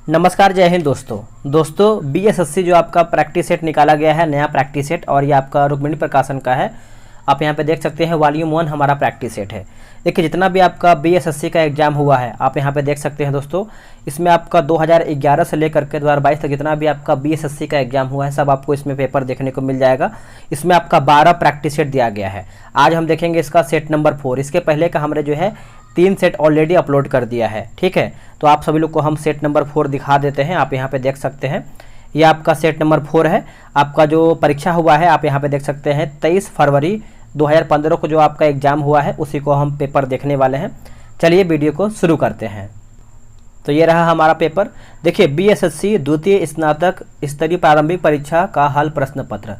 नमस्कार, जय हिंद दोस्तों बीएसएससी जो आपका प्रैक्टिस सेट निकाला गया है, नया प्रैक्टिस सेट, और ये आपका रुक्मिणी प्रकाशन का है। आप यहाँ पे देख सकते हैं वॉल्यूम 1 हमारा प्रैक्टिस सेट है। देखिए जितना भी आपका बीएसएससी का एग्जाम हुआ है आप यहाँ पे देख सकते हैं दोस्तों। इसमें आपका 2011 से लेकर के 2022 तक जितना भी आपका बीएसएससी का एग्जाम हुआ है सब आपको इसमें पेपर देखने को मिल जाएगा। इसमें आपका 12 प्रैक्टिस सेट दिया गया है। आज हम देखेंगे इसका सेट नंबर 4। इसके पहले का हमने जो है 3 सेट ऑलरेडी अपलोड कर दिया है, ठीक है। तो आप सभी लोग को हम सेट नंबर 4 दिखा देते हैं। आप यहाँ पे देख सकते हैं ये आपका सेट नंबर 4 है। आपका जो परीक्षा हुआ है आप यहाँ पे देख सकते हैं 23 फरवरी 2015 को जो आपका एग्जाम हुआ है उसी को हम पेपर देखने वाले हैं। चलिए वीडियो को शुरू करते हैं। तो ये रहा हमारा पेपर। देखिए बीएसएससी द्वितीय स्नातक स्तरीय प्रारंभिक परीक्षा का हल प्रश्न पत्र।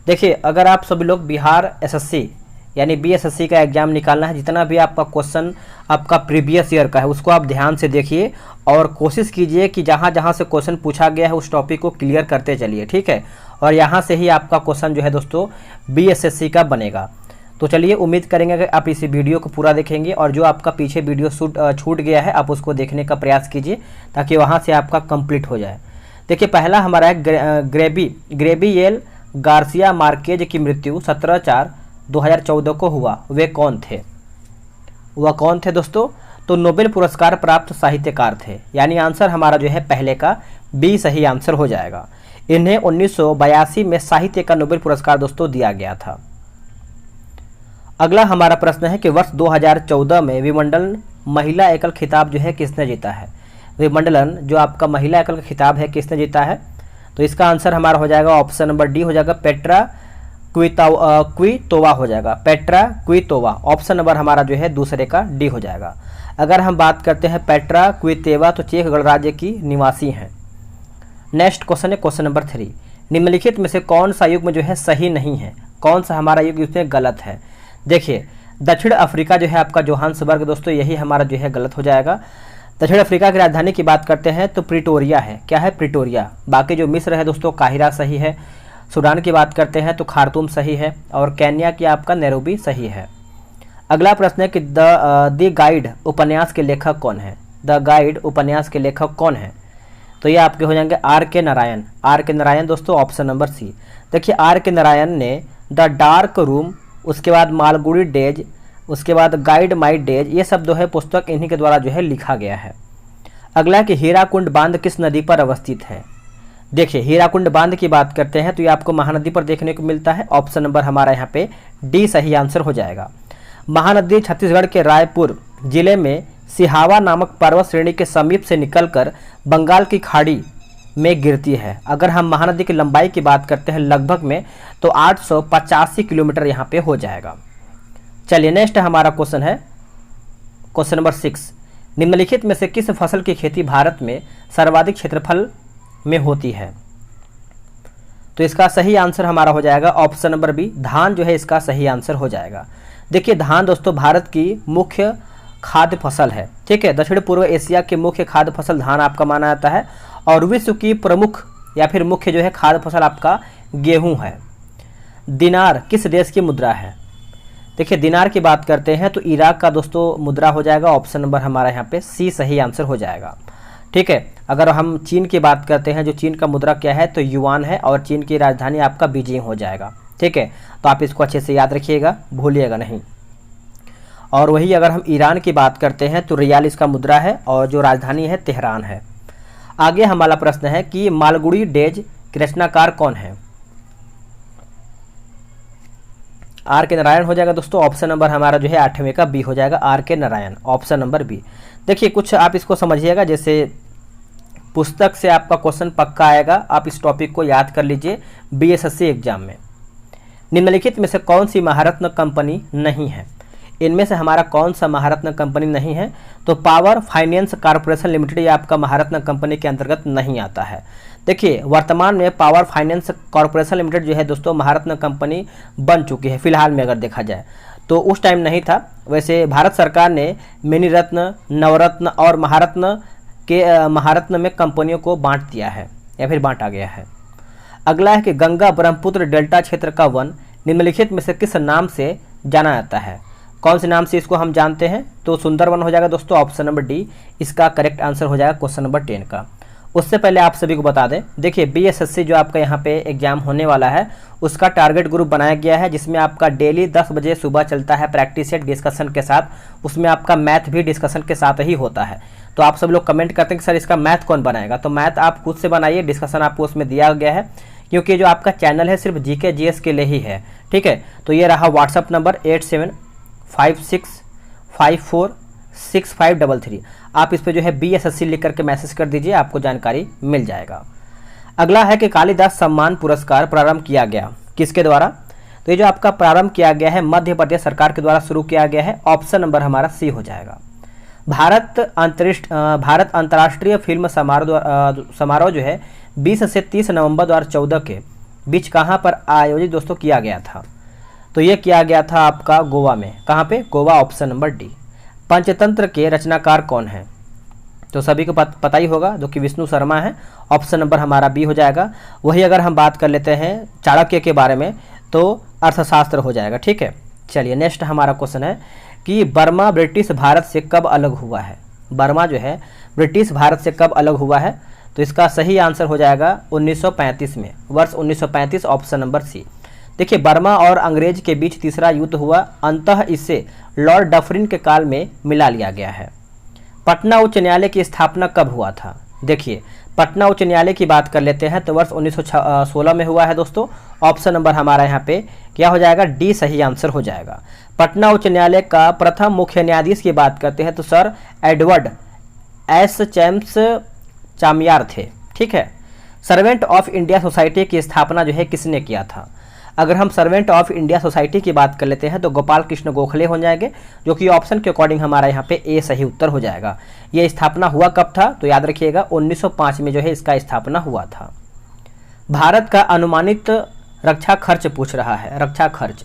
देखिए अगर आप सभी लोग बिहार एसएससी यानी बीएसएससी का एग्जाम निकालना है, जितना भी आपका क्वेश्चन आपका प्रीवियस ईयर का है उसको आप ध्यान से देखिए और कोशिश कीजिए कि जहाँ जहाँ से क्वेश्चन पूछा गया है उस टॉपिक को क्लियर करते चलिए, ठीक है। और यहाँ से ही आपका क्वेश्चन जो है दोस्तों बीएसएससी का बनेगा। तो चलिए उम्मीद करेंगे कि आप इसी वीडियो को पूरा देखेंगे और जो आपका पीछे वीडियो छूट गया है आप उसको देखने का प्रयास कीजिए ताकि वहाँ से आपका कंप्लीट हो जाए। देखिए पहला हमारा है ग्रेबियल गार्सिया मार्केज की मृत्यु 17/4/2014 को हुआ। वे कौन थे? वह कौन थे दोस्तों? तो नोबेल पुरस्कार प्राप्त साहित्यकार थे। यानी आंसर हमारा जो है पहले का बी सही आंसर हो जाएगा। इन्हें 1982 में साहित्य का नोबेल पुरस्कार दोस्तों दिया गया था। अगला हमारा प्रश्न है कि वर्ष 2014 में विमंडल महिला एकल खिताब जो है किसने जीता है? विमंडलन जो आपका महिला एकल खिताब है किसने जीता है? तो इसका आंसर हमारा हो जाएगा ऑप्शन नंबर डी हो जाएगा, पेट्रा क्वितोवा हो जाएगा। पेट्रा क्वितोवा ऑप्शन नंबर हमारा जो है दूसरे का डी हो जाएगा। अगर हम बात करते हैं पेट्रा क्वितोवा तो चेक गणराज्य की निवासी हैं। नेक्स्ट क्वेश्चन है क्वेश्चन नंबर 3। निम्नलिखित में से कौन सा युग्म जो है सही नहीं है? कौन सा हमारा युग्म इसमें गलत है? देखिए दक्षिण अफ्रीका जो है आपका जोहान्सबर्ग दोस्तों यही हमारा जो है गलत हो जाएगा। दक्षिण अफ्रीका की राजधानी की बात करते हैं तो प्रिटोरिया है। क्या है? प्रिटोरिया। बाकी जो मिस्र है दोस्तों काहिरा सही है। सूडान की बात करते हैं तो खार्तूम सही है और केन्या की आपका नैरोबी सही है। अगला प्रश्न है कि द गाइड उपन्यास के लेखक कौन है? द गाइड उपन्यास के लेखक कौन है? तो ये आपके हो जाएंगे आर के नारायण। आर के नारायण दोस्तों ऑप्शन नंबर सी। देखिए आर के नारायण ने द डार्क रूम, उसके बाद मालगुडी डेज, उसके बाद गाइड माई डेज, ये सब जो है पुस्तक इन्हीं के द्वारा जो है लिखा गया है। अगला कि हीराकुंड बांध किस नदी पर अवस्थित है? देखिए हीराकुंड बांध की बात करते हैं तो ये आपको महानदी पर देखने को मिलता है। ऑप्शन नंबर हमारा यहाँ पे डी सही आंसर हो जाएगा। महानदी छत्तीसगढ़ के रायपुर जिले में सिहावा नामक पर्वत श्रेणी के समीप से निकलकर बंगाल की खाड़ी में गिरती है। अगर हम महानदी की लंबाई की बात करते हैं लगभग में तो 885 किलोमीटर यहाँ पे हो जाएगा। चलिए नेक्स्ट हमारा क्वेश्चन है क्वेश्चन नंबर 6। निम्नलिखित में से किस फसल की खेती भारत में सर्वाधिक क्षेत्रफल में होती है? तो इसका सही आंसर हमारा हो जाएगा ऑप्शन नंबर बी, धान जो है इसका सही आंसर हो जाएगा। देखिए धान दोस्तों भारत की मुख्य खाद्य फसल है, ठीक है। दक्षिण पूर्व एशिया की मुख्य खाद्य फसल धान आपका माना जाता है और विश्व की प्रमुख या फिर मुख्य जो है खाद्य फसल आपका गेहूं है। दिनार किस देश की मुद्रा है? देखिए दिनार की बात करते हैं तो इराक का दोस्तों मुद्रा हो जाएगा। ऑप्शन नंबर हमारा यहाँ पे सी सही आंसर हो जाएगा, ठीक है। अगर हम चीन की बात करते हैं जो चीन का मुद्रा क्या है तो युआन है और चीन की राजधानी आपका बीजिंग हो जाएगा, ठीक है। तो आप इसको अच्छे से याद रखिएगा, भूलिएगा नहीं। और वही अगर हम ईरान की बात करते हैं तो रियाल इसका मुद्रा है और जो राजधानी है तेहरान है। आगे हमारा प्रश्न है कि मालगुडी डेज के रचनाकार कौन है? आर के नारायण हो जाएगा दोस्तों। ऑप्शन नंबर हमारा जो है 8वें का बी हो जाएगा, आर के नारायण ऑप्शन नंबर बी। देखिए कुछ आप इसको समझिएगा, जैसे पुस्तक से आपका क्वेश्चन पक्का आएगा, आप इस टॉपिक को याद कर लीजिए बीएसएससी एग्जाम में। निम्नलिखित में से कौन सी महारत्न कंपनी नहीं है? इनमें से हमारा कौन सा महारत्न कंपनी नहीं है? तो पावर फाइनेंस कॉर्पोरेशन लिमिटेड ये आपका महारत्न कंपनी के अंतर्गत नहीं आता है। देखिए वर्तमान में पावर फाइनेंस कॉर्पोरेशन लिमिटेड जो है दोस्तों महारत्न कंपनी बन चुकी है फिलहाल में अगर देखा जाए तो, उस टाइम नहीं था। वैसे भारत सरकार ने मिनी रत्न, नवरत्न और महारत्न में कंपनियों को बांट दिया है या फिर बांटा गया है। अगला है कि गंगा ब्रह्मपुत्र डेल्टा क्षेत्र का वन निम्नलिखित में से किस नाम से जाना जाता है? कौन से नाम से इसको हम जानते हैं? तो सुंदरवन हो जाएगा दोस्तों, ऑप्शन नंबर डी इसका करेक्ट आंसर हो जाएगा क्वेश्चन नंबर 10 का। उससे पहले आप सभी को बता दें, देखिए बीएसएससी जो आपका यहाँ पे एग्जाम होने वाला है उसका टारगेट ग्रुप बनाया गया है, जिसमें आपका डेली 10 बजे सुबह चलता है प्रैक्टिस सेट डिस्कशन के साथ। उसमें आपका मैथ भी डिस्कशन के साथ ही होता है। तो आप सब लोग कमेंट करते हैं कि सर इसका मैथ कौन बनाएगा, तो मैथ आप खुद से बनाइए, डिस्कशन आपको उसमें दिया गया है, क्योंकि जो आपका चैनल है सिर्फ जीके जीएस के लिए ही है। ठीक है, तो ये रहा व्हाट्सअप नंबर 8756546533। आप इस पे जो है बीएसएससी लिख करके मैसेज कर दीजिए, आपको जानकारी मिल जाएगा। अगला है कि कालिदास सम्मान पुरस्कार प्रारंभ किया गया किसके द्वारा, तो ये जो आपका प्रारंभ किया गया है मध्य प्रदेश सरकार के द्वारा शुरू किया गया है। ऑप्शन नंबर हमारा सी हो जाएगा। भारत अंतर्राष्ट्रीय फिल्म समारोह जो है 20 से 30 नवंबर 2014 के बीच कहाँ पर आयोजित दोस्तों किया गया था, तो ये किया गया था आपका गोवा में। कहाँ पे, Goa, option number D. Panchatantra के रचनाकार कौन है, तो सभी को पता ही होगा, जो कि विष्णु शर्मा है। ऑप्शन नंबर हमारा बी हो जाएगा। वही अगर हम बात कर लेते हैं चाणक्य के बारे में तो अर्थशास्त्र हो जाएगा। ठीक है, चलिए नेक्स्ट हमारा क्वेश्चन है कि बर्मा ब्रिटिश भारत से कब अलग हुआ है। बर्मा जो है ब्रिटिश भारत से कब अलग हुआ है, तो इसका सही आंसर हो जाएगा 1935 में, वर्ष 1935, ऑप्शन नंबर सी। देखिए बर्मा और अंग्रेज के बीच तीसरा युद्ध हुआ, अंततः इसे लॉर्ड डफरिन के काल में मिला लिया गया है। पटना उच्च न्यायालय की स्थापना कब हुआ था, देखिए पटना उच्च न्यायालय की बात कर लेते हैं तो वर्ष 1916 में हुआ है दोस्तों। ऑप्शन नंबर हमारा यहाँ पे क्या हो जाएगा, डी सही आंसर हो जाएगा। पटना उच्च न्यायालय का प्रथम मुख्य न्यायाधीश की बात करते हैं तो सर एडवर्ड एस चैम्स चामियार थे। ठीक है, सर्वेंट ऑफ इंडिया सोसाइटी की स्थापना जो है किसने किया था। अगर हम सर्वेंट ऑफ इंडिया सोसाइटी की बात कर लेते हैं तो गोपाल कृष्ण गोखले हो जाएंगे, जो कि ऑप्शन के अकॉर्डिंग हमारा यहाँ पे ए सही उत्तर हो जाएगा। ये स्थापना हुआ कब था, तो याद रखिएगा 1905 में जो है इसका स्थापना हुआ था। भारत का अनुमानित रक्षा खर्च पूछ रहा है, रक्षा खर्च,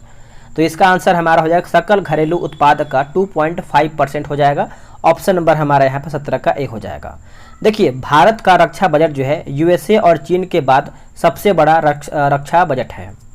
तो इसका आंसर हमारा हो जाएगा सकल घरेलू उत्पाद का 2.5% हो जाएगा। ऑप्शन नंबर हमारा यहाँ पे 17 का ए हो जाएगा। देखिए भारत का रक्षा बजट जो है यूएसए और चीन के बाद सबसे बड़ा रक्षा बजट है।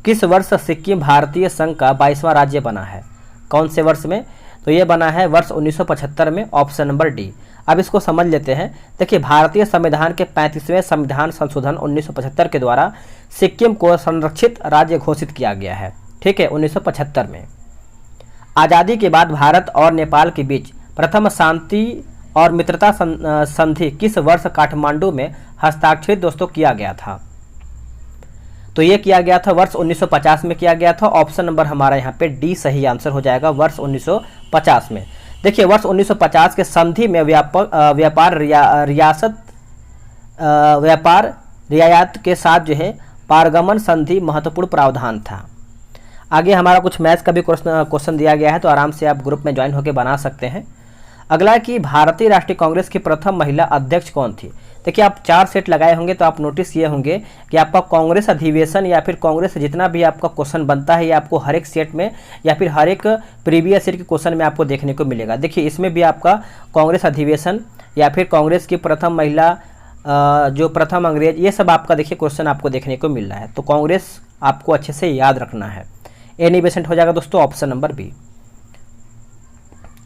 किस वर्ष सिक्किम भारतीय संघ का 22वां राज्य बना है, कौन से वर्ष में, तो ये बना है वर्ष 1975 में, ऑप्शन नंबर डी। अब इसको समझ लेते हैं। देखिए भारतीय संविधान के 35वें संविधान संशोधन 1975 के द्वारा सिक्किम को संरक्षित राज्य घोषित किया गया है। ठीक है, 1975 में। आज़ादी के बाद भारत और नेपाल के बीच प्रथम शांति और मित्रता संधि किस वर्ष काठमांडू में हस्ताक्षरित दोस्तों किया गया था, तो ये किया गया था वर्ष 1950 में किया गया था। ऑप्शन नंबर हमारा यहाँ पे डी सही आंसर हो जाएगा, वर्ष 1950 में। देखिए वर्ष 1950 के संधि में व्यापार रियायत के साथ जो है पारगमन संधि महत्वपूर्ण प्रावधान था। आगे हमारा कुछ मैथ्स का भी क्वेश्चन दिया गया है, तो आराम से आप ग्रुप में ज्वाइन होकर बना सकते हैं। अगला कि भारतीय राष्ट्रीय कांग्रेस की प्रथम महिला अध्यक्ष कौन थी। देखिए आप 4 सेट लगाए होंगे तो आप नोटिस किए होंगे कि आपका कांग्रेस अधिवेशन या फिर कांग्रेस से जितना भी आपका क्वेश्चन बनता है ये आपको हर एक सेट में या फिर हर एक प्रीवियस ईयर के क्वेश्चन में आपको देखने को मिलेगा। देखिए इसमें भी आपका कांग्रेस अधिवेशन या फिर कांग्रेस की प्रथम महिला, जो प्रथम अंग्रेज, ये सब आपका देखिए क्वेश्चन आपको देखने को मिल रहा है। तो कांग्रेस आपको अच्छे से याद रखना है। एनी बेसेंट हो जाएगा दोस्तों, ऑप्शन नंबर बी।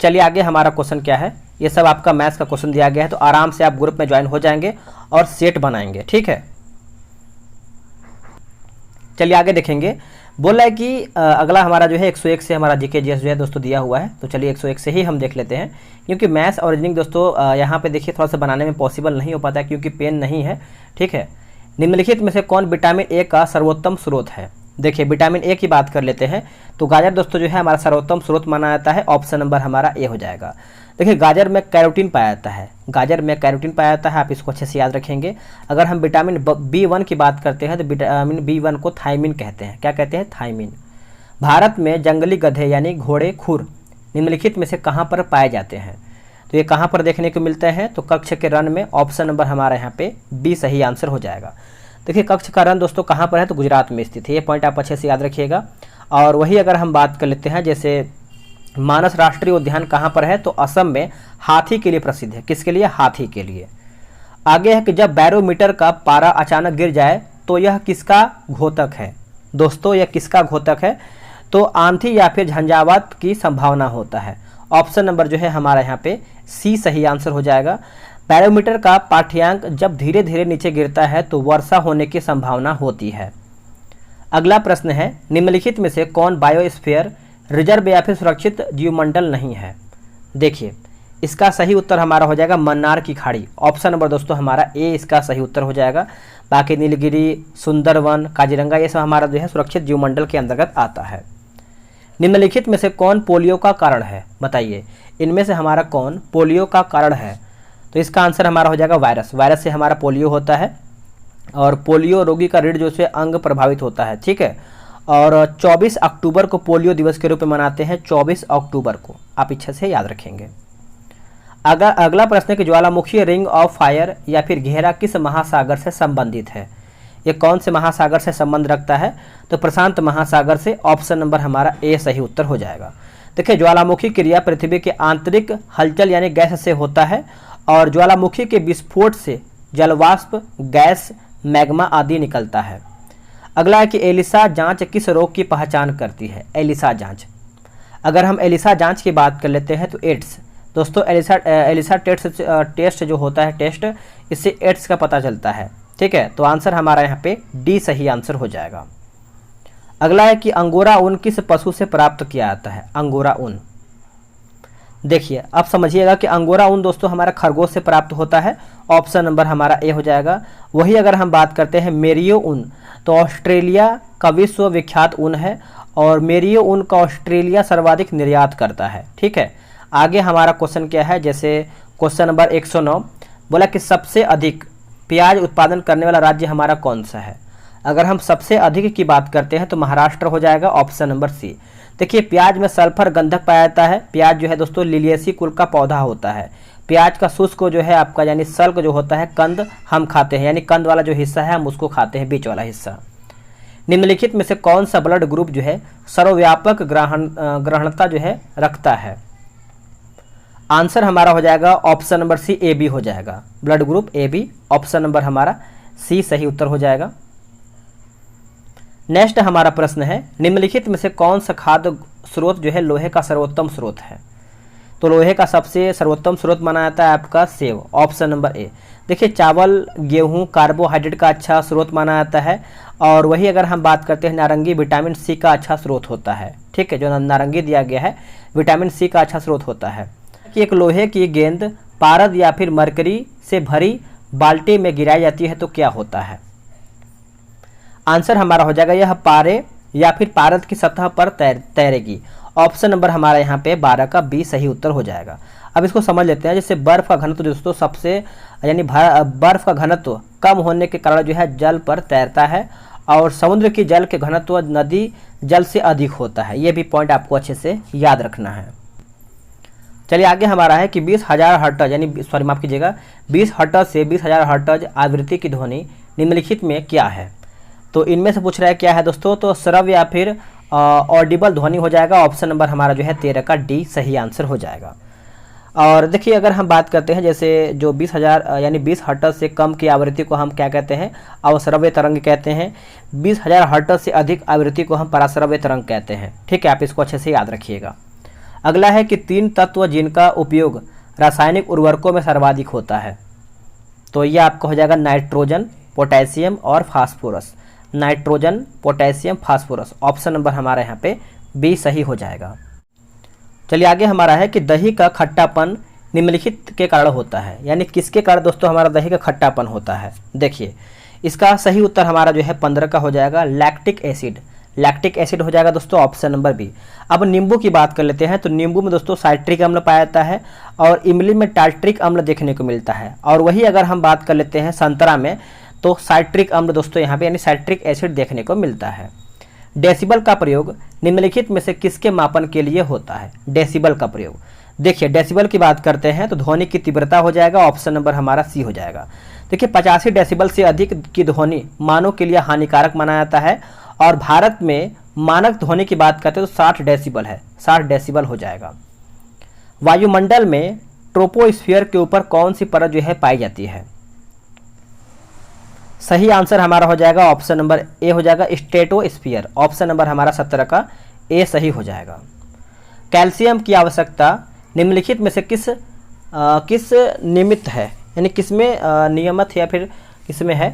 चलिए आगे हमारा क्वेश्चन क्या है, ये सब आपका मैथ्स का क्वेश्चन दिया गया है, तो आराम से आप ग्रुप में ज्वाइन हो जाएंगे और सेट बनाएंगे। ठीक है, चलिए आगे देखेंगे। बोला है कि अगला हमारा जो है 101 से हमारा जीके जीएस जो है दोस्तों दिया हुआ है, तो चलिए 101 से ही हम देख लेते हैं, क्योंकि मैथ्स और रीजनिंग दोस्तों यहाँ पे देखिए थोड़ा सा बनाने में पॉसिबल नहीं हो पाता है क्योंकि पेन नहीं है। ठीक है, निम्नलिखित में से कौन विटामिन ए का सर्वोत्तम स्रोत है। देखिए विटामिन ए की बात कर लेते हैं तो गाजर दोस्तों जो है हमारा सर्वोत्तम स्रोत माना जाता है। ऑप्शन नंबर हमारा ए हो जाएगा। देखिए गाजर में कैरोटीन पाया जाता है, गाजर में कैरोटीन पाया जाता है, आप इसको अच्छे से याद रखेंगे। अगर हम विटामिन B1 की बात करते हैं तो विटामिन B1 को थायमिन कहते हैं। क्या कहते हैं, थायमिन। भारत में जंगली गधे यानी घोड़े खुर निम्नलिखित में से कहाँ पर पाए जाते हैं, तो ये कहाँ पर देखने को मिलते हैं, तो कक्ष के रन में। ऑप्शन नंबर हमारा यहाँ पे बी सही आंसर हो जाएगा। देखिए कक्ष का रन दोस्तों कहाँ पर है, तो गुजरात में स्थित है। ये पॉइंट आप अच्छे से याद रखिएगा। और वही अगर हम बात कर लेते हैं, जैसे मानस राष्ट्रीय उद्यान कहाँ पर है, तो असम में हाथी के लिए प्रसिद्ध है। किसके लिए, हाथी के लिए। आगे है कि जब बैरोमीटर का पारा अचानक गिर जाए तो यह किसका घोतक है। दोस्तों यह किसका घोतक है, तो आंधी या फिर झंझावात की संभावना होता है। ऑप्शन नंबर जो है हमारा यहाँ पे सी सही आंसर हो जाएगा। बैरोमीटर का पाठ्यांक जब धीरे धीरे नीचे गिरता है तो वर्षा होने की संभावना होती है। अगला प्रश्न है, निम्नलिखित में से कौन बायोस्फीयर रिजर्व या फिर सुरक्षित जीवमंडल नहीं है? देखिए, इसका सही उत्तर हमारा हो जाएगा मन्नार की खाड़ी। ऑप्शन नंबर दोस्तों हमारा ए इसका सही उत्तर हो जाएगा। बाकी नीलगिरी, सुंदरवन, काजीरंगा ये सब हमारा जो है सुरक्षित जीवमंडल के अंतर्गत आता है। निम्नलिखित में से कौन पोलियो का कारण है? बताइए, इनमें से हमारा कौन पोलियो का कारण है? तो इसका आंसर हमारा हो जाएगा वायरस। वायरस से हमारा पोलियो होता है और पोलियो रोगी का रीढ़ जो से अंग प्रभावित होता है। ठीक है, और 24 अक्टूबर को पोलियो दिवस के रूप में मनाते हैं। 24 अक्टूबर को आप इच्छा से याद रखेंगे। अगला प्रश्न है कि ज्वालामुखी रिंग ऑफ फायर या फिर घेरा किस महासागर से संबंधित है? ये कौन से महासागर से संबंध रखता है? तो प्रशांत महासागर से। ऑप्शन नंबर हमारा ए सही उत्तर हो जाएगा। देखिए, ज्वालामुखी क्रिया पृथ्वी के आंतरिक हलचल यानी गैस से होता है और ज्वालामुखी के विस्फोट से जलवाष्प, गैस, मैग्मा आदि निकलता है। अगला है कि एलिसा जांच किस रोग की पहचान करती है? एलिसा जांच, अगर हम एलिसा जांच की बात कर लेते हैं तो एड्स। दोस्तों एलिसा टेस्ट जो होता है टेस्ट, इससे एड्स का पता चलता है। ठीक है, तो आंसर हमारा यहाँ पे डी सही आंसर हो जाएगा। अगला है कि अंगोरा ऊन किस पशु से प्राप्त किया जाता है? अंगोरा ऊन, देखिए अब समझिएगा कि अंगोरा ऊन दोस्तों हमारा खरगोश से प्राप्त होता है। ऑप्शन नंबर हमारा ए हो जाएगा। वही अगर हम बात करते हैं मेरियो ऊन, तो ऑस्ट्रेलिया का विश्व विख्यात ऊन है और मेरियो ऊन का ऑस्ट्रेलिया सर्वाधिक निर्यात करता है। ठीक है, आगे हमारा क्वेश्चन क्या है, जैसे क्वेश्चन नंबर 109 बोला कि सबसे अधिक प्याज उत्पादन करने वाला राज्य हमारा कौन सा है? अगर हम सबसे अधिक की बात करते हैं तो महाराष्ट्र हो जाएगा। Option number C. देखिए, प्याज में सल्फर गंधक पाया जाता है। प्याज जो है दोस्तों लिलियेसी कुल का पौधा होता है। प्याज का शुष्क जो है आपका यानी सल्क जो होता है, कंद हम खाते हैं, यानी कंद वाला जो हिस्सा है हम उसको खाते हैं, बीच वाला हिस्सा। निम्नलिखित में से कौन सा ब्लड ग्रुप जो है सर्वव्यापक ग्रहणता जो है रखता है? आंसर हमारा हो जाएगा option number C A B हो जाएगा। Blood group A B, option number हमारा सी सही उत्तर हो जाएगा। नेक्स्ट हमारा प्रश्न है, निम्नलिखित में से कौन सा खाद्य स्रोत जो है लोहे का सर्वोत्तम स्रोत है? तो लोहे का सबसे सर्वोत्तम स्रोत माना जाता है आपका सेव। Option number A. देखिए, चावल, गेहूं कार्बोहाइड्रेट का अच्छा स्रोत माना जाता है और वही अगर हम बात करते हैं नारंगी, विटामिन सी का अच्छा स्रोत होता है। ठीक है, जो नारंगी दिया गया है विटामिन सी का अच्छा स्रोत होता है। कि एक लोहे की गेंद पारद या फिर मरकरी से भरी बाल्टी में गिराई जाती है तो क्या होता है? आंसर हमारा हो जाएगा यह पारे या फिर पारद की सतह पर तैरेगी। ऑप्शन नंबर हमारा यहाँ पे 12 का बी सही उत्तर हो जाएगा। अब इसको समझ लेते हैं। जैसे बर्फ का घनत्व दोस्तों सबसे यानी बर्फ का घनत्व कम होने के कारण जो है जल पर तैरता है और समुद्र की जल के घनत्व नदी जल से अधिक होता है। ये भी पॉइंट आपको अच्छे से याद रखना है। चलिए आगे हमारा है कि 20,000 हर्ट्ज यानी सॉरी माफ कीजिएगा 20 हर्ट्ज से 20,000 हर्ट्ज आवृत्ति की ध्वनि निम्नलिखित में क्या है? तो इनमें से पूछ रहा है क्या है दोस्तों? तो श्रव्य या फिर ऑडिबल ध्वनि हो जाएगा। ऑप्शन नंबर हमारा जो है 13 का डी सही आंसर हो जाएगा। और देखिए, अगर हम बात करते हैं जैसे जो 20,000 यानी 20 हर्ट्ज से कम की आवृत्ति को हम क्या कहते हैं? अवश्रव्य तरंग कहते हैं। 20,000 हर्ट्ज से अधिक आवृत्ति को हम पराश्रव्य तरंग कहते हैं। ठीक है, आप इसको अच्छे से याद रखिएगा। अगला है कि 3 तत्व जिनका उपयोग रासायनिक उर्वरकों में सर्वाधिक होता है। तो ये आपका हो जाएगा नाइट्रोजन, पोटेशियम और phosphorus. Nitrogen, potassium, phosphorus. Option number हमारा यहाँ पे बी सही हो जाएगा। चलिए आगे हमारा है कि दही का खट्टापन निम्नलिखित के कारण होता है, यानी किसके कारण दोस्तों हमारा दही का खट्टापन होता है? देखिए, इसका सही उत्तर हमारा जो है 15 का हो जाएगा लैक्टिक एसिड। लैक्टिक एसिड हो जाएगा दोस्तों ऑप्शन नंबर बी। अब नींबू की बात कर लेते हैं। तो नींबू में दोस्तों साइट्रिक अम्ल पाया जाता है और इमली में टार्ट्रिक अम्ल देखने को मिलता है। और वही अगर हम बात कर लेते हैं संतरा में, तो साइट्रिक अम्ल दोस्तों यहाँ पे यानी साइट्रिक एसिड देखने को मिलता है। डेसिबल का प्रयोग निम्नलिखित में से किसके मापन के लिए होता है? डेसिबल का प्रयोग, देखिए डेसिबल की बात करते हैं तो ध्वनि की तीव्रता हो जाएगा। ऑप्शन नंबर हमारा सी हो जाएगा। देखिए 85 डेसिबल से अधिक की ध्वनि मानव के लिए हानिकारक माना जाता है और भारत में मानक ध्वनि की बात करते हैं तो 60 डेसिबल है, 60 डेसिबल हो जाएगा। वायुमंडल में ट्रोपोस्फियर के ऊपर कौन सी परत जो है पाई जाती है? सही आंसर हमारा हो जाएगा ऑप्शन नंबर ए हो जाएगा स्ट्रेटोस्फियर। ऑप्शन नंबर हमारा 17 का ए सही हो जाएगा। कैल्शियम की आवश्यकता निम्नलिखित में से किस निमित्त है, यानी किसमें नियमित है या फिर किसमें है?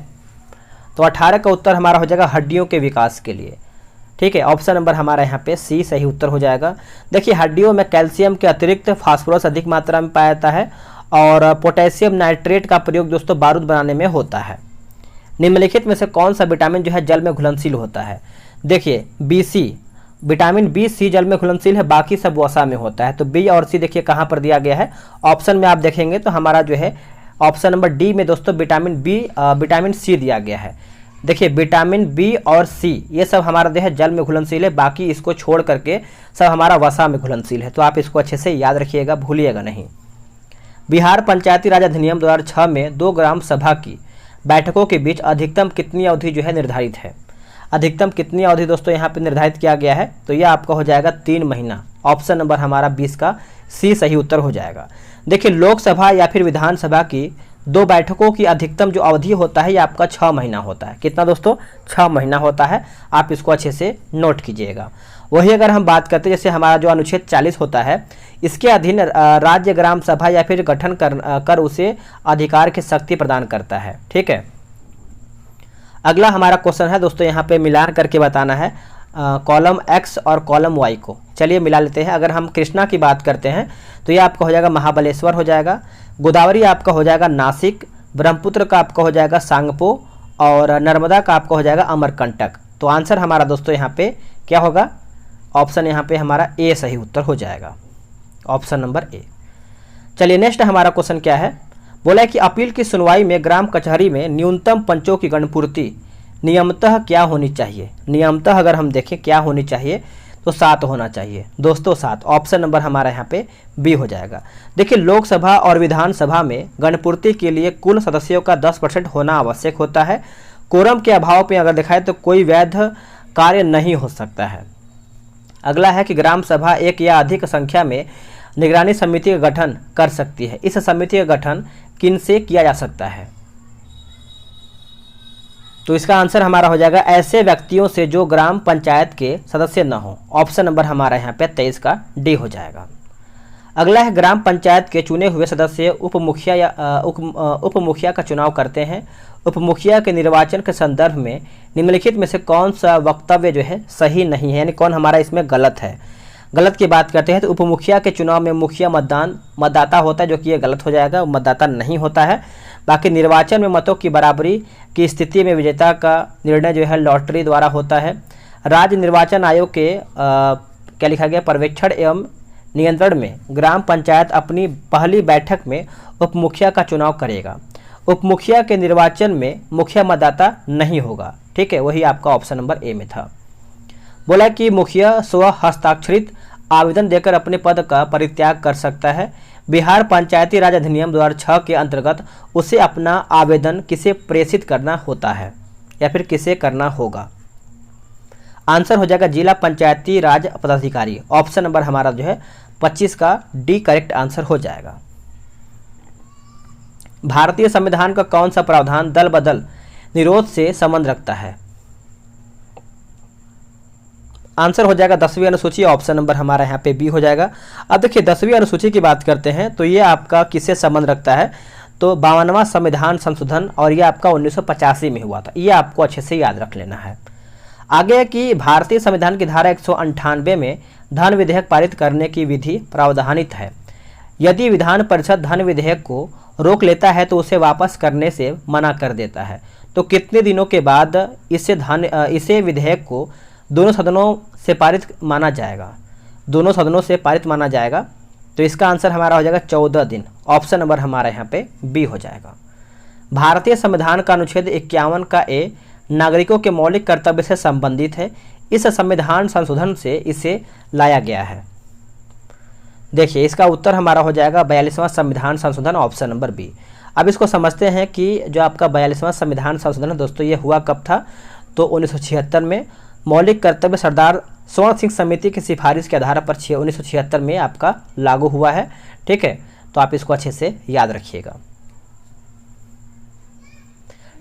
तो 18 का उत्तर हमारा हो जाएगा हड्डियों के विकास के लिए। ठीक है, ऑप्शन नंबर हमारा यहाँ पे सी सही उत्तर हो जाएगा। देखिए हड्डियों में कैल्शियम के अतिरिक्त फास्फोरस अधिक मात्रा में पाया जाता है और पोटेशियम नाइट्रेट का प्रयोग दोस्तों बारूद बनाने में होता है। निम्नलिखित में से कौन सा विटामिन जो है जल में घुलनशील होता है? देखिए BC, विटामिन B, C जल में घुलनशील है, बाकी सब वसा में होता है। तो B और C देखिए कहाँ पर दिया गया है, ऑप्शन में आप देखेंगे तो हमारा जो है ऑप्शन नंबर डी में दोस्तों विटामिन C दिया गया है। देखिए विटामिन B और C ये सब हमारा जो है जल में घुलनशील है, बाकी इसको छोड़ करके सब हमारा वसा में घुलनशील है। तो आप इसको अच्छे से याद रखिएगा, भूलिएगा नहीं। बिहार पंचायती राज अधिनियम 2006 में 2 ग्राम सभा की बैठकों के बीच अधिकतम कितनी अवधि जो है निर्धारित है? अधिकतम कितनी अवधि दोस्तों यहाँ पे निर्धारित किया गया है? तो यह आपका हो जाएगा 3 महीना। ऑप्शन नंबर हमारा 20 का सी सही उत्तर हो जाएगा। देखिए लोकसभा या फिर विधानसभा की 2 बैठकों की अधिकतम जो अवधि होता है ये आपका 6 महीना होता है। कितना दोस्तों? 6 महीना होता है। आप इसको अच्छे से नोट कीजिएगा। वही अगर हम बात करते हैं जैसे हमारा जो अनुच्छेद 40 होता है, इसके अधीन राज्य ग्राम सभा या फिर गठन कर उसे अधिकार की शक्ति प्रदान करता है। ठीक है, अगला हमारा क्वेश्चन है दोस्तों, यहाँ पे मिलान करके बताना है कॉलम X और कॉलम Y को। चलिए मिला लेते हैं। अगर हम कृष्णा की बात करते हैं तो ये आपका हो जाएगा महाबलेश्वर हो जाएगा, गोदावरी आपका हो जाएगा नासिक, ब्रह्मपुत्र का आपका हो जाएगा सांगपो और नर्मदा का आपका हो जाएगा अमरकंटक। तो आंसर हमारा दोस्तों यहाँ पे क्या होगा? ऑप्शन यहाँ पे हमारा ए सही उत्तर हो जाएगा, ऑप्शन नंबर ए। चलिए नेक्स्ट हमारा क्वेश्चन क्या है, बोला है कि अपील की सुनवाई में ग्राम कचहरी में न्यूनतम पंचों की गणपूर्ति नियमतः क्या होनी चाहिए? नियमतः अगर हम देखें क्या होनी चाहिए तो 7 होना चाहिए दोस्तों, 7। ऑप्शन नंबर हमारा यहाँ पे बी हो जाएगा। देखिए लोकसभा और विधानसभा में गणपूर्ति के लिए कुल सदस्यों का 10% होना आवश्यक होता है। कोरम के अभाव में अगर दिखाए तो कोई वैध कार्य नहीं हो सकता है। अगला है कि ग्राम सभा एक या अधिक संख्या में निगरानी समिति का गठन कर सकती है। इस समिति का गठन किनसे किया जा सकता है? तो इसका आंसर हमारा हो जाएगा ऐसे व्यक्तियों से जो ग्राम पंचायत के सदस्य न हो। ऑप्शन नंबर हमारा यहाँ पे 23 का डी हो जाएगा। अगला है ग्राम पंचायत के चुने हुए सदस्य उप मुखिया का चुनाव करते हैं। उप मुखिया के निर्वाचन के संदर्भ में निम्नलिखित में से कौन सा वक्तव्य जो है सही नहीं है, यानी कौन हमारा इसमें गलत है? गलत की बात करते हैं तो उप मुखिया के चुनाव में मुखिया मतदाता होता है, जो कि ये गलत हो जाएगा, मतदाता नहीं होता है। बाकी निर्वाचन में मतों की बराबरी की स्थिति में विजेता का निर्णय जो है लॉटरी द्वारा होता है। राज्य निर्वाचन आयोग के क्या लिखा गया, पर्यवेक्षण एवं नियंत्रण में ग्राम पंचायत अपनी पहली बैठक में उप मुखिया का चुनाव करेगा। उप मुखिया के निर्वाचन में मुखिया मतदाता नहीं होगा। ठीक है, वही आपका ऑप्शन नंबर ए में था। बोला कि मुखिया स्व हस्ताक्षरित आवेदन देकर अपने पद का परित्याग कर सकता है। बिहार पंचायती राज अधिनियम 2006 के अंतर्गत उसे अपना आवेदन किसे प्रेषित करना होता है या फिर किसे करना होगा? आंसर हो जाएगा जिला पंचायती राज पदाधिकारी। ऑप्शन नंबर हमारा जो है 25 का डी करेक्ट आंसर हो जाएगा। भारतीय संविधान का कौन सा प्रावधान दल बदल निरोध से संबंध रखता है? आंसर हो जाएगा 10वीं अनुसूची। ऑप्शन नंबर हमारा यहाँ पे बी हो जाएगा। अब देखिए 10वीं अनुसूची की बात करते हैं तो ये आपका किससे संबंध रखता है? तो 52वां संविधान संशोधन, और ये आपका 1985 में हुआ था। ये आपको अच्छे से याद रख लेना है। आगे कि भारतीय संविधान की धारा 198 में धन विधेयक पारित करने की विधि प्रावधानित है। यदि विधान परिषद धन विधेयक को रोक लेता है तो उसे वापस करने से मना कर देता है। तो कितने दिनों के बाद इसे विधेयक को दोनों सदनों से पारित माना जाएगा? दोनों सदनों से पारित माना जाएगा। तो इसका आंसर हमारा हो जाएगा 14 दिन। ऑप्शन नंबर हमारा यहाँ पे बी हो जाएगा। भारतीय संविधान का अनुच्छेद 51 का ए नागरिकों के मौलिक कर्तव्य से संबंधित है। इस संविधान संशोधन से इसे लाया गया है। देखिए इसका उत्तर हमारा हो जाएगा 42वां संविधान संशोधन, ऑप्शन नंबर बी। अब इसको समझते हैं कि जो आपका 42वां संविधान संशोधन है दोस्तों, ये हुआ कब था? तो 1976 में। मौलिक कर्तव्य सरदार स्वर्ण सिंह समिति की सिफारिश के आधार पर 1976 में आपका लागू हुआ है। ठीक है, तो आप इसको अच्छे से याद रखिएगा।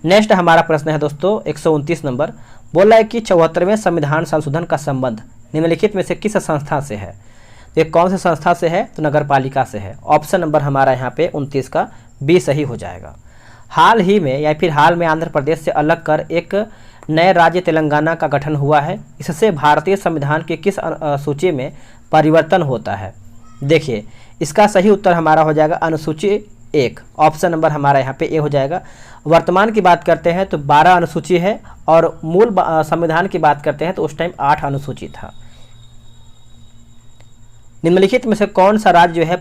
नेक्स्ट हमारा प्रश्न है दोस्तों 129 नंबर। बोला है कि 74वें संविधान संशोधन का संबंध निम्नलिखित में से किस संस्था से है? ये कौन से संस्था से है? तो नगर पालिका से है। ऑप्शन नंबर हमारा यहाँ पे 29 का बी सही हो जाएगा। हाल ही में या फिर हाल में आंध्र प्रदेश से अलग कर एक नए राज्य तेलंगाना का गठन हुआ है। इससे भारतीय संविधान की किस सूची में परिवर्तन होता है? देखिए, इसका सही उत्तर हमारा हो जाएगा अनुसूची 1। ऑप्शन नंबर हमारा यहाँ पे ए हो जाएगा। वर्तमान की बात करते हैं तो 12 अनुसूची है और मूल संविधान की बात करते हैं तो उस टाइम 8 अनुसूची था। निम्नलिखित में से कौन सा राज्य जो है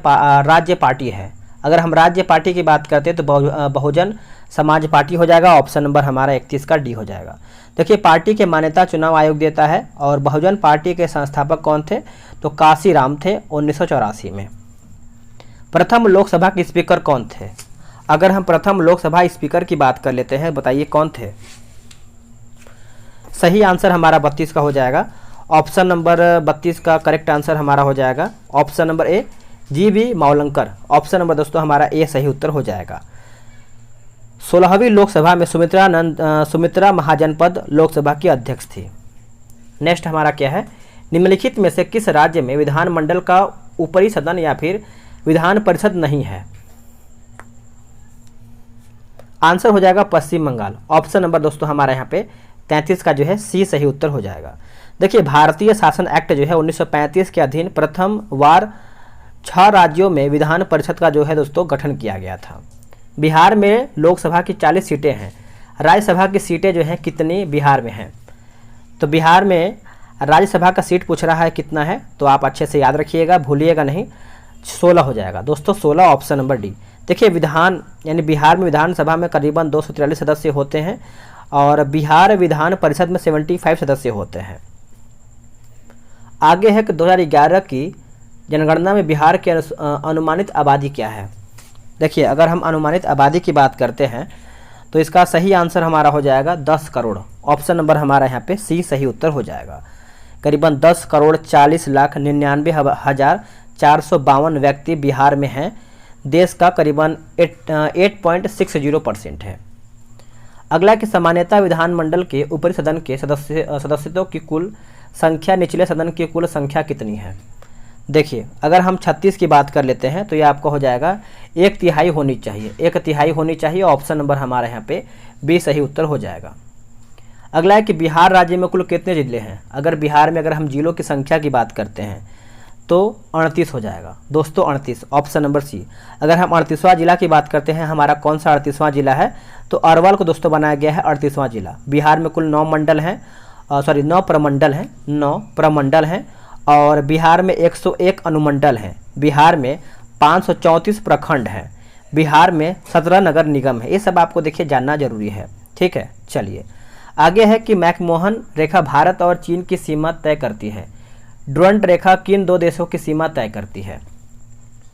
राज्य पार्टी है? अगर हम राज्य पार्टी की बात करते हैं तो बहुजन समाज पार्टी हो जाएगा। ऑप्शन नंबर हमारा 31 का डी हो जाएगा। देखिए, पार्टी के मान्यता चुनाव आयोग देता है और बहुजन पार्टी के संस्थापक कौन थे? तो काशीराम थे 1984 में। प्रथम लोकसभा के स्पीकर कौन थे? अगर हम प्रथम लोकसभा स्पीकर की बात कर लेते हैं, बताइए कौन थे? सही आंसर हमारा 32 का हो जाएगा। ऑप्शन नंबर 32 का करेक्ट आंसर हमारा हो जाएगा option number A, GB. Mavalankar. Option number दोस्तों हमारा ए सही उत्तर हो जाएगा। 16वीं लोकसभा में सुमित्रा महाजनपद लोकसभा की अध्यक्ष थी। नेक्स्ट हमारा क्या है? निम्नलिखित में से किस राज्य में विधानमंडल का ऊपरी सदन या फिर विधान परिषद नहीं है? आंसर हो जाएगा पश्चिम बंगाल। ऑप्शन नंबर दोस्तों हमारा यहाँ पे 33 का जो है सी सही उत्तर हो जाएगा। देखिए, भारतीय शासन एक्ट जो है 1935 के अधीन प्रथम बार 6 राज्यों में विधान परिषद का जो है दोस्तों गठन किया गया था। बिहार में लोकसभा की 40 सीटें हैं। राज्यसभा की सीटें जो हैं कितनी बिहार में हैं? तो बिहार में राज्यसभा का सीट पूछ रहा है कितना है, तो आप अच्छे से याद रखिएगा, भूलिएगा नहीं। 16 हो जाएगा दोस्तों, 16 ऑप्शन नंबर डी। देखिए, विधान यानी बिहार में विधानसभा में करीबन 243 सदस्य होते हैं और बिहार विधान परिषद में 75 सदस्य होते हैं। आगे है कि 2011 की जनगणना में बिहार की अनुमानित आबादी क्या है? देखिए, अगर हम अनुमानित आबादी की बात करते हैं तो इसका सही आंसर हमारा हो जाएगा 10 करोड़। ऑप्शन नंबर हमारा यहाँ पे सी सही उत्तर हो जाएगा। करीबन 10 करोड़ 40 लाख 99,452 व्यक्ति बिहार में हैं। देश का करीबन 8.60% है। अगला कि सामान्यतः विधानमंडल के ऊपरी सदन के सदस्यों की कुल संख्या निचले सदन की कुल संख्या कितनी है? देखिए, अगर हम 36 की बात कर लेते हैं तो ये आपको हो जाएगा 1/3 होनी चाहिए। 1/3 होनी चाहिए। ऑप्शन नंबर हमारे यहाँ पे बी सही उत्तर हो जाएगा। अगला है कि बिहार राज्य में कुल कितने जिले हैं? अगर बिहार में अगर हम जिलों की संख्या की बात करते हैं तो 38 हो जाएगा दोस्तों, 38 ऑप्शन नंबर सी। अगर हम 38वां जिला की बात करते हैं, हमारा कौन सा 38वां जिला है? तो अरवल को दोस्तों बनाया गया है 38वां जिला। बिहार में कुल 9 मंडल हैं, 9 प्रमंडल हैं, 9 प्रमंडल हैं और बिहार में 101 अनुमंडल हैं। बिहार में 534 प्रखंड हैं। बिहार में 17 नगर निगम है। ये सब आपको देखिए जानना जरूरी है, ठीक है। चलिए आगे है कि मैकमोहन रेखा भारत और चीन की सीमा तय करती है। डुरंट रेखा किन 2 देशों की सीमा तय करती है?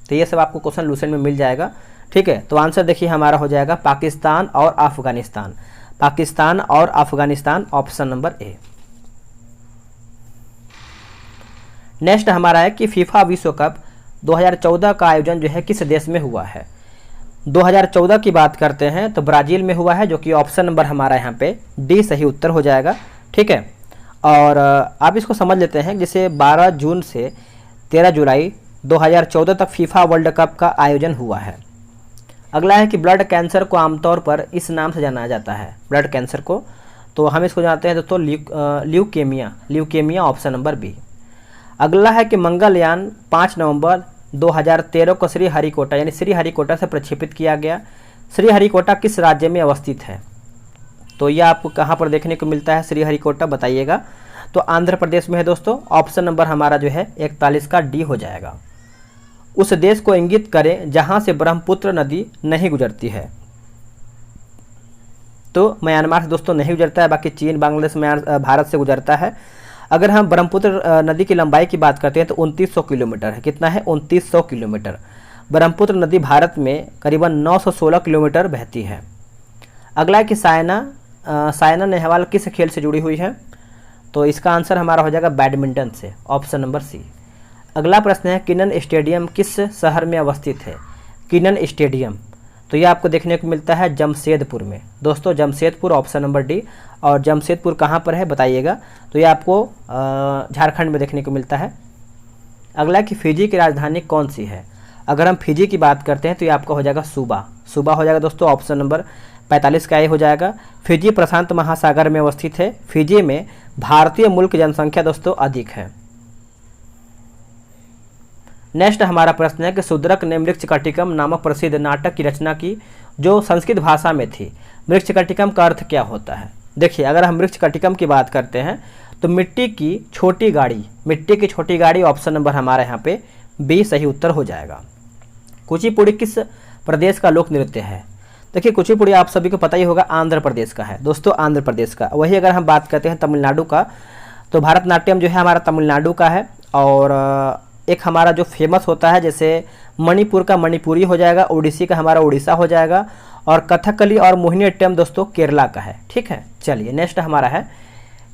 तो ये सब आपको क्वेश्चन लूसेंट में मिल जाएगा, ठीक है। तो आंसर देखिए हमारा हो जाएगा पाकिस्तान और अफगानिस्तान। पाकिस्तान और Afghanistan option number A. Next हमारा है कि फीफा विश्व कप 2014 का आयोजन जो है किस देश में हुआ है? 2014 की बात करते हैं तो ब्राज़ील में हुआ है, जो कि ऑप्शन नंबर हमारा यहाँ पे डी सही उत्तर हो जाएगा, ठीक है। और आप इसको समझ लेते हैं, जैसे 12 जून से 13 जुलाई 2014 तक फीफा वर्ल्ड कप का आयोजन हुआ है। अगला है कि ब्लड कैंसर को आमतौर पर इस नाम से जाना जाता है। ब्लड कैंसर को तो हम इसको जानते हैं दोस्तों ल्यूकेमिया ऑप्शन नंबर बी। अगला है कि मंगलयान 5 नवंबर 2013 को श्रीहरिकोटा यानी श्रीहरिकोटा से प्रक्षेपित किया गया। श्रीहरिकोटा किस राज्य में अवस्थित है? तो यह आपको कहाँ पर देखने को मिलता है श्रीहरिकोटा, बताइएगा। तो आंध्र प्रदेश में है दोस्तों। ऑप्शन नंबर हमारा जो है 41 का डी हो जाएगा। उस देश को इंगित करें जहाँ से ब्रह्मपुत्र नदी नहीं गुजरती है। तो म्यांमार से दोस्तों नहीं गुजरता है, बाकी चीन, बांग्लादेश, भारत से गुजरता है। अगर हम ब्रह्मपुत्र नदी की लंबाई की बात करते हैं तो 2900 किलोमीटर है। कितना है? 2900 किलोमीटर। ब्रह्मपुत्र नदी भारत में करीबन 916 किलोमीटर बहती है। अगला है कि साइना नेहवाल किस खेल से जुड़ी हुई है? तो इसका आंसर हमारा हो जाएगा बैडमिंटन से, ऑप्शन नंबर सी। अगला प्रश्न है किनन स्टेडियम किस शहर में अवस्थित है? किनन स्टेडियम तो ये आपको देखने को मिलता है जमशेदपुर में दोस्तों, जमशेदपुर ऑप्शन नंबर डी। और जमशेदपुर कहाँ पर है बताइएगा? तो ये आपको झारखंड में देखने को मिलता है। अगला कि फिजी की राजधानी कौन सी है। अगर हम फिजी की बात करते हैं तो ये आपका हो जाएगा सूबा। सूबा हो जाएगा दोस्तों, ऑप्शन नंबर 45 का ये हो जाएगा। फिजी प्रशांत महासागर में अवस्थित है। फिजी में भारतीय मूल की जनसंख्या दोस्तों अधिक है। नेक्स्ट हमारा प्रश्न है कि शूद्रक ने मृच्छकटिकम नामक प्रसिद्ध नाटक की रचना की जो संस्कृत भाषा में थी। मृच्छकटिकम का अर्थ क्या होता है। देखिए, अगर हम मृच्छकटिकम की बात करते हैं तो मिट्टी की छोटी गाड़ी, मिट्टी की छोटी गाड़ी ऑप्शन नंबर हमारा यहाँ पे बी सही उत्तर हो जाएगा। कुचिपुड़ी किस प्रदेश का लोक नृत्य है। देखिए, कुचिपुड़ी आप सभी को पता ही होगा आंध्र प्रदेश का है दोस्तों, आंध्र प्रदेश का। वही अगर हम बात करते हैं तमिलनाडु का तो भारतनाट्यम जो है हमारा तमिलनाडु का है। और एक हमारा जो फेमस होता है जैसे मणिपुर का मणिपुरी हो जाएगा, ओडिसी का हमारा उड़ीसा हो जाएगा, और कथकली और मोहिनीअट्टम दोस्तों केरला का है। ठीक है, चलिए नेक्स्ट हमारा है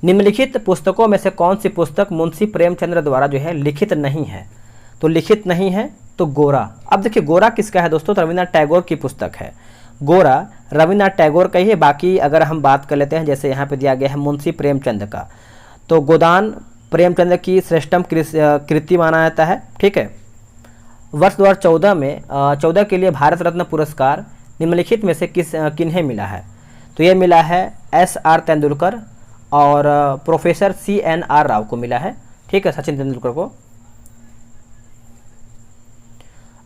निम्नलिखित पुस्तकों में से कौन सी पुस्तक मुंशी प्रेमचंद्र द्वारा जो है लिखित नहीं है। तो लिखित नहीं है तो गोरा। अब देखिए गोरा किसका है दोस्तों, तो रविन्द्रनाथ टैगोर की पुस्तक है। गोरा रविन्द्रनाथ टैगोर का ही है। बाकी अगर हम बात कर लेते हैं जैसे यहाँ पे दिया गया है मुंशी प्रेमचंद का, तो गोदान प्रेमचंद की श्रेष्ठतम कृति माना जाता है। ठीक है, वर्ष 2014 में 14 के लिए भारत रत्न पुरस्कार निम्नलिखित में से किन्हें मिला है। तो ये मिला है SR तेंदुलकर और प्रोफेसर CNR राव को मिला है। ठीक है, सचिन तेंदुलकर को।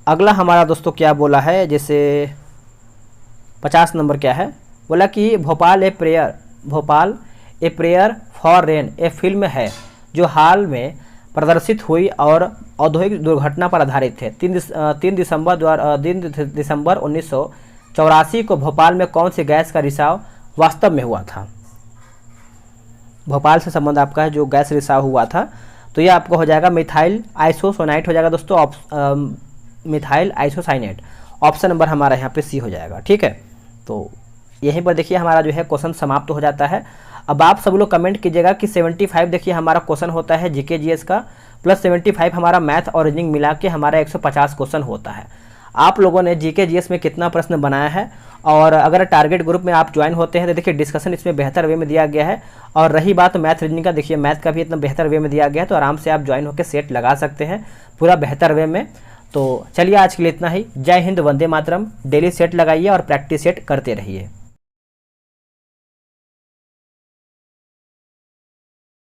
अगला हमारा दोस्तों क्या बोला है, जैसे 50 नंबर क्या है, बोला कि Bhopal a prayer for rain A film है जो हाल में प्रदर्शित हुई और औद्योगिक दुर्घटना पर आधारित है। 3 दिसंबर 1984 को भोपाल में कौन सी गैस का रिसाव वास्तव में हुआ था। भोपाल से संबंध आपका है जो गैस रिसाव हुआ था, तो ये आपको हो जाएगा मिथाइल आइसोसाइनेट हो जाएगा दोस्तों, मिथाइल आइसोसाइनेट। ऑप्शन नंबर हमारा यहाँ पे सी हो जाएगा। ठीक है, तो यहीं पर देखिए हमारा जो है क्वेश्चन समाप्त हो जाता है। अब आप सब लोग कमेंट कीजिएगा कि 75 देखिए हमारा क्वेश्चन होता है जीके जीएस का, प्लस 75 हमारा मैथ और रीजनिंग मिला के हमारा 150 क्वेश्चन होता है। आप लोगों ने जीके जीएस में कितना प्रश्न बनाया है, और अगर टारगेट ग्रुप में आप ज्वाइन होते हैं तो देखिए डिस्कशन इसमें बेहतर वे में दिया गया है। और रही बात मैथ रीजनिंग का, देखिए मैथ का भी इतना बेहतर वे में दिया गया है, तो आराम से आप ज्वाइन होकर सेट लगा सकते हैं पूरा बेहतर वे में। तो चलिए आज के लिए इतना ही। जय हिंद, वंदे मातरम। डेली सेट लगाइए और प्रैक्टिस सेट करते रहिए।